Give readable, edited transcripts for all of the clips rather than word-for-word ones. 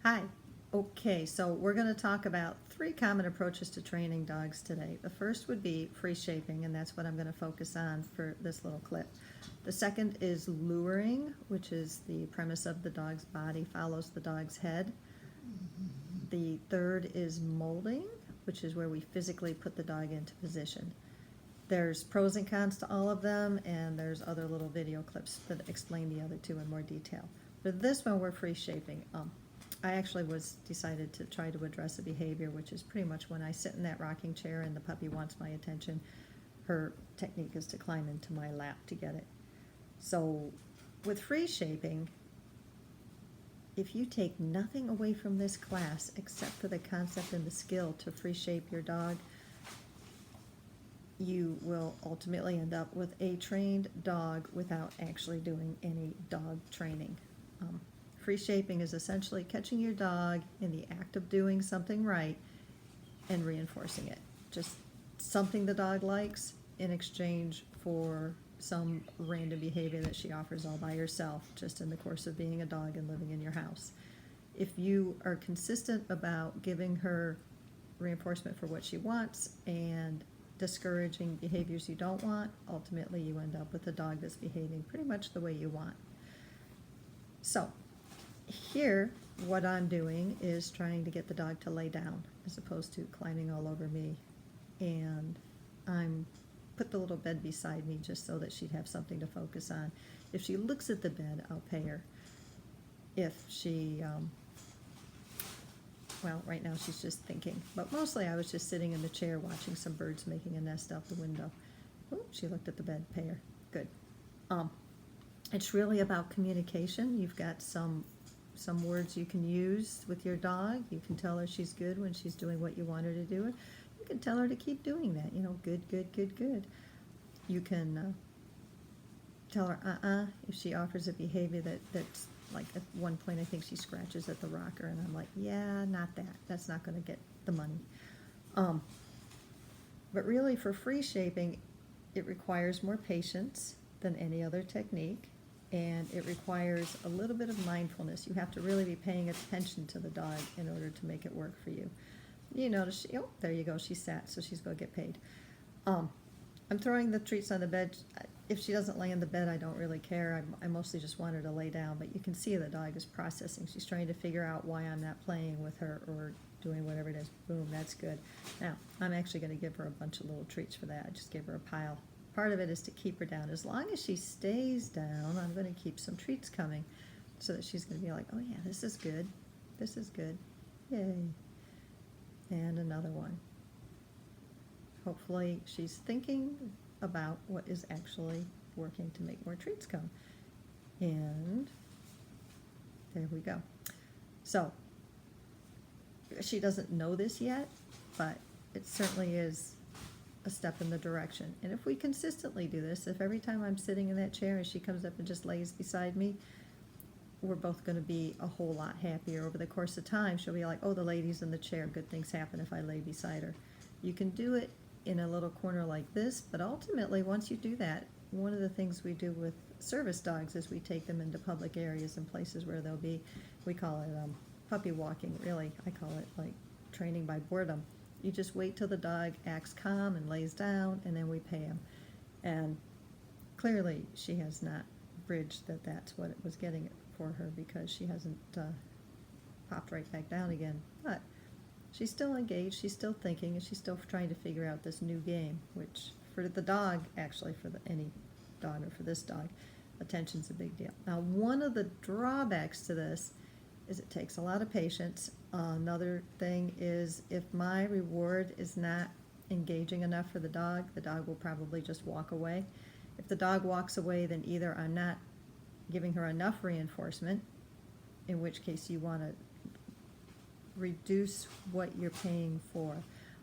Hi. Okay, so we're going to talk about 3 common approaches to training dogs today. The first would be free shaping, and that's what I'm going to focus on for this little clip. The second is luring, which is the premise of the dog's body follows the dog's head. The third is molding, which is where we physically put the dog into position. There's pros and cons to all of them, and there's other little video clips that explain the other two in more detail. For this one, we're free shaping. I actually decided to try to address a behavior, which is pretty much when I sit in that rocking chair and the puppy wants my attention, her technique is to climb into my lap to get it. So with free shaping, if you take nothing away from this class except for the concept and the skill to free shape your dog, you will ultimately end up with a trained dog without actually doing any dog training. Free shaping is essentially catching your dog in the act of doing something right and reinforcing it. Just something the dog likes in exchange for some random behavior that she offers all by herself, just in the course of being a dog and living in your house. If you are consistent about giving her reinforcement for what she wants and discouraging behaviors you don't want, ultimately you end up with a dog that's behaving pretty much the way you want. So here, what I'm doing is trying to get the dog to lay down as opposed to climbing all over me. And I'm put the little bed beside me just so that she'd have something to focus on. If she looks at the bed, I'll pay her. If she, well, right now she's just thinking. But mostly I was just sitting in the chair watching some birds making a nest out the window. Oh, she looked at the bed, pay her. Good. It's really about communication. You've got some words you can use with your dog. You can tell her she's good when she's doing what you want her to do. You can tell her to keep doing that. Good, good, good, good. You can tell her if she offers a behavior that's like at one point I think she scratches at the rocker and I'm like, yeah, not that. That's not going to get the money. But really for free shaping, it requires more patience than any other technique. And it requires a little bit of mindfulness. You have to really be paying attention to the dog in order to make it work for you. You notice, oh, there you go, she sat, so she's going to get paid. I'm throwing the treats on the bed. If she doesn't lay in the bed, I don't really care. I mostly just want her to lay down, but you can see the dog is processing. She's trying to figure out why I'm not playing with her or doing whatever it is. Boom, that's good. Now, I'm actually going to give her a bunch of little treats for that. I just gave her a pile. Part of it is to keep her down. As long as she stays down, I'm going to keep some treats coming so that she's going to be like, oh yeah, this is good. This is good. Yay. And another one. Hopefully she's thinking about what is actually working to make more treats come. And there we go. So she doesn't know this yet, but it certainly is a step in the direction. And if we consistently do this, if every time I'm sitting in that chair and she comes up and just lays beside me, we're both going to be a whole lot happier over the course of time. She'll be like, oh, the lady's in the chair. Good things happen if I lay beside her. You can do it in a little corner like this, but ultimately, once you do that, one of the things we do with service dogs is we take them into public areas and places where they'll be, we call it puppy walking, really. I call it like training by boredom. You just wait till the dog acts calm and lays down, and then we pay him. And clearly she has not bridged that that's what it was getting for her because she hasn't popped right back down again. But she's still engaged, she's still thinking, and she's still trying to figure out this new game, which for the dog, actually for any dog or for this dog, attention's a big deal. Now, one of the drawbacks to this is it takes a lot of patience. Another thing is if my reward is not engaging enough for the dog will probably just walk away. If the dog walks away, then either I'm not giving her enough reinforcement, in which case you want to reduce what you're paying for.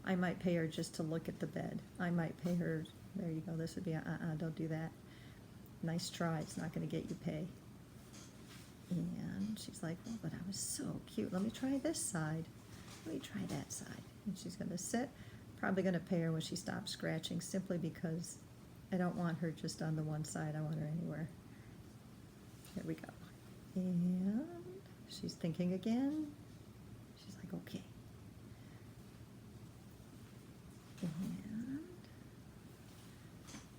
I might pay her just to look at the bed. I might pay her, there you go, this would be don't do that. Nice try, it's not going to get you pay. And she's like, well, but I was so cute. Let me try this side. Let me try that side. And she's going to sit. Probably going to pay her when she stops scratching simply because I don't want her just on the one side. I want her anywhere. Here we go. And she's thinking again. like, okay. And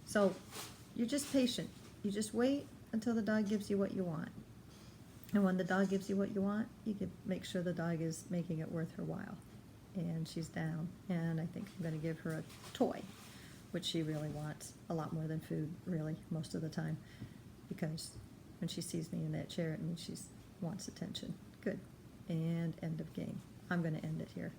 so you're just patient. You just wait until the dog gives you what you want. And when the dog gives you what you want, you can make sure the dog is making it worth her while. And she's down. And I think I'm going to give her a toy, which she really wants a lot more than food, really, most of the time. Because when she sees me in that chair, it means she wants attention. Good. And end of game. I'm going to end it here.